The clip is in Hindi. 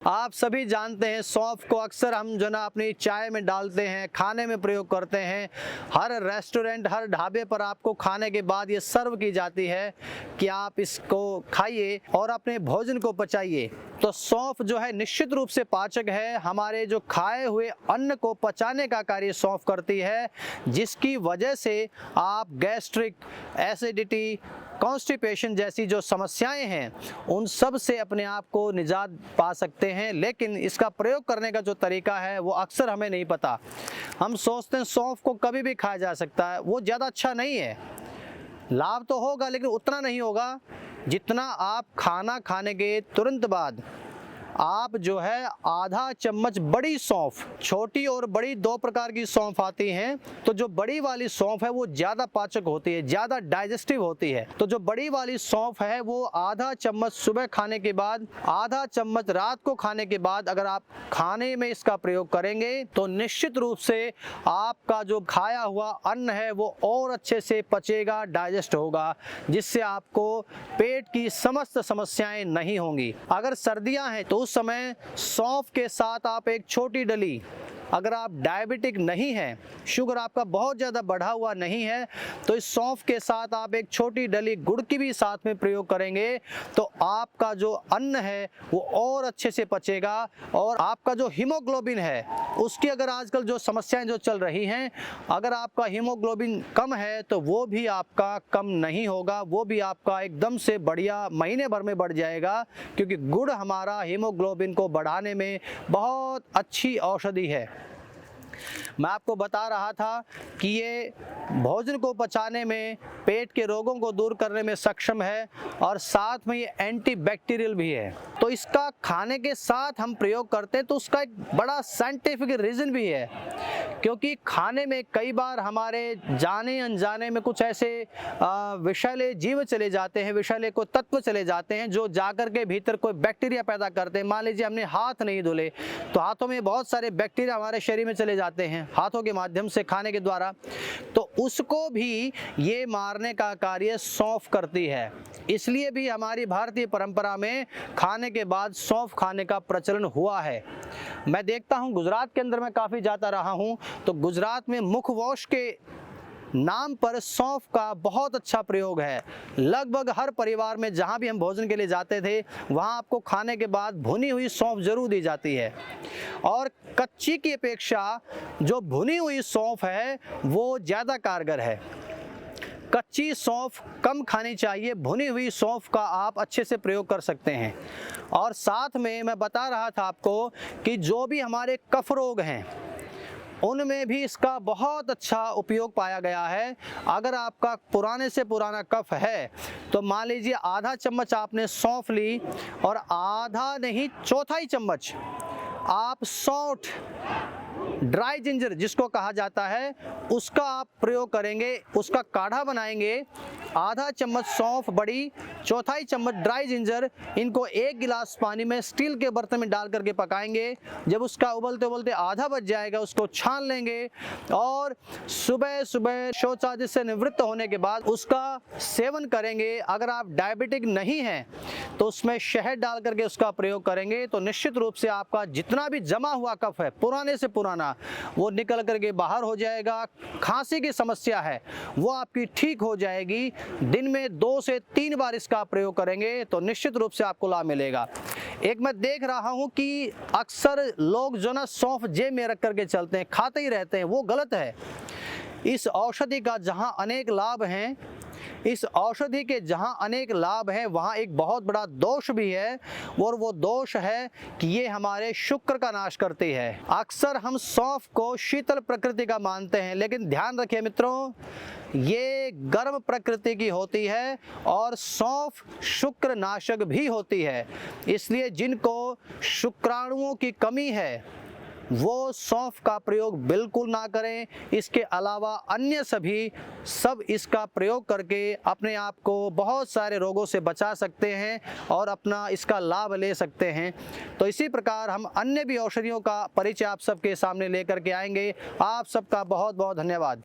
आप सभी जानते हैं सौंफ को अक्सर हम जो ना अपनी चाय में डालते हैं, खाने में प्रयोग करते हैं। हर रेस्टोरेंट, हर ढाबे पर आपको खाने के बाद ये सर्व की जाती है कि आप इसको खाइए और अपने भोजन को पचाइए। तो सौंफ जो है निश्चित रूप से पाचक है। हमारे जो खाए हुए अन्न को पचाने का कार्य सौंफ करती है, जिसकी वजह से आप गैस्ट्रिक, एसिडिटी, कॉन्स्टिपेशन जैसी जो समस्याएं हैं उन सब से अपने आप को निजात पा सकते हैं। लेकिन इसका प्रयोग करने का जो तरीका है वो अक्सर हमें नहीं पता। हम सोचते हैं सौंफ को कभी भी खाया जा सकता है, वो ज़्यादा अच्छा नहीं है। लाभ तो होगा लेकिन उतना नहीं होगा जितना आप खाना खाने के तुरंत बाद आप जो है आधा चम्मच बड़ी सौंफ, छोटी और बड़ी दो प्रकार की सौंफ आती हैं। तो जो बड़ी वाली सौंफ है वो ज़्यादा पाचक होती है, ज़्यादा डाइजेस्टिव होती है। तो जो बड़ी वाली सौंफ है वो आधा चम्मच सुबह खाने के बाद, आधा चम्मच रात को खाने के बाद अगर आप खाने में इसका प्रयोग करेंगे तो निश्चित रूप से आपका जो खाया हुआ अन्न है वो और अच्छे से पचेगा, डाइजेस्ट होगा, जिससे आपको पेट की समस्त समस्याएं नहीं होंगी। अगर सर्दियां हैं तो उस समय सौंफ के साथ आप एक छोटी डली, अगर आप डायबिटिक नहीं हैं, शुगर आपका बहुत ज़्यादा बढ़ा हुआ नहीं है, तो इस सौंफ के साथ आप एक छोटी डली गुड़ की भी साथ में प्रयोग करेंगे तो आपका जो अन्न है वो और अच्छे से पचेगा। और आपका जो हीमोग्लोबिन है उसकी, अगर आजकल जो समस्याएं जो चल रही हैं, अगर आपका हीमोग्लोबिन कम है तो वो भी आपका कम नहीं होगा, वो भी आपका एकदम से बढ़िया महीने भर में बढ़ जाएगा, क्योंकि गुड़ हमारा हीमोग्लोबिन को बढ़ाने में बहुत अच्छी औषधि है। मैं आपको बता रहा था कि ये भोजन को पचाने में, पेट के रोगों को दूर करने में सक्षम है और साथ में ये एंटीबैक्टीरियल भी है। तो इसका खाने के साथ हम प्रयोग करते हैं तो उसका एक बड़ा साइंटिफिक रीज़न भी है, क्योंकि खाने में कई बार हमारे जाने अनजाने में कुछ ऐसे विषैले जीव चले जाते हैं, विषैले को तत्व चले जाते हैं जो जाकर के भीतर कोई बैक्टीरिया पैदा करते हैं। मान लीजिए हमने हाथ नहीं धुले तो हाथों में बहुत सारे बैक्टीरिया हमारे शरीर में चले जाते हैं हाथों के माध्यम से, खाने के द्वारा, तो उसको भी ये मारने का कार्य सौंफ करती है। इसलिए भी हमारी भारतीय परंपरा में खाने के बाद सौंफ खाने का प्रचलन हुआ है। मैं देखता हूँ गुजरात के अंदर मैं काफ़ी जाता रहा हूँ, तो गुजरात में मुखवॉश के नाम पर सौंफ का बहुत अच्छा प्रयोग है। लगभग हर परिवार में जहाँ भी हम भोजन के लिए जाते थे वहाँ आपको खाने के बाद भुनी हुई सौंफ जरूर दी जाती है। और कच्ची की अपेक्षा जो भुनी हुई सौंफ है वो ज़्यादा कारगर है। कच्ची सौंफ कम खानी चाहिए, भुनी हुई सौंफ का आप अच्छे से प्रयोग कर सकते हैं। और साथ में मैं बता रहा था आपको कि जो भी हमारे कफ रोग हैं उनमें भी इसका बहुत अच्छा उपयोग पाया गया है। अगर आपका पुराने से पुराना कफ है तो मान लीजिए आधा चम्मच आपने सौंफ ली और आधा नहीं, चौथाई चम्मच आप सौंठ, ड्राई जिंजर जिसको कहा जाता है, उसका आप प्रयोग करेंगे, उसका काढ़ा बनाएंगे। आधा चम्मच सौंफ बड़ी, चौथाई चम्मच ड्राई जिंजर, इनको एक गिलास पानी में स्टील के बर्तन में डाल करके पकाएंगे। जब उसका उबलते उबलते आधा बच जाएगा उसको छान लेंगे और सुबह सुबह शौचालय से निवृत्त होने के बाद उसका सेवन करेंगे। अगर आप डायबिटिक नहीं हैं तो उसमें शहद डाल करके उसका प्रयोग करेंगे तो निश्चित रूप से आपका जितना भी जमा हुआ कफ है पुराने से पुराना वो निकल करके बाहर हो जाएगा। खांसी की समस्या है वो आपकी ठीक हो जाएगी। दिन में 2 से 3 बार इसका प्रयोग करेंगे तो निश्चित रूप से आपको लाभ मिलेगा। एक मैं देख रहा हूं कि अक्सर लोग जो ना सौंफ जेब में रख करके चलते हैं, खाते ही रहते हैं, वो गलत है। इस औषधि का जहां अनेक लाभ हैं, इस औषधि के जहां अनेक लाभ हैं वहां एक बहुत बड़ा दोष भी है, और वो दोष है कि ये हमारे शुक्र का नाश करती है। अक्सर हम सौंफ को शीतल प्रकृति का मानते हैं, लेकिन ध्यान रखिए मित्रों, ये गर्म प्रकृति की होती है और सौंफ शुक्र नाशक भी होती है। इसलिए जिनको शुक्राणुओं की कमी है वो सौंफ का प्रयोग बिल्कुल ना करें। इसके अलावा अन्य सब इसका प्रयोग करके अपने आप को बहुत सारे रोगों से बचा सकते हैं और अपना इसका लाभ ले सकते हैं। तो इसी प्रकार हम अन्य भी औषधियों का परिचय आप सबके सामने लेकर के आएंगे। आप सबका बहुत बहुत धन्यवाद।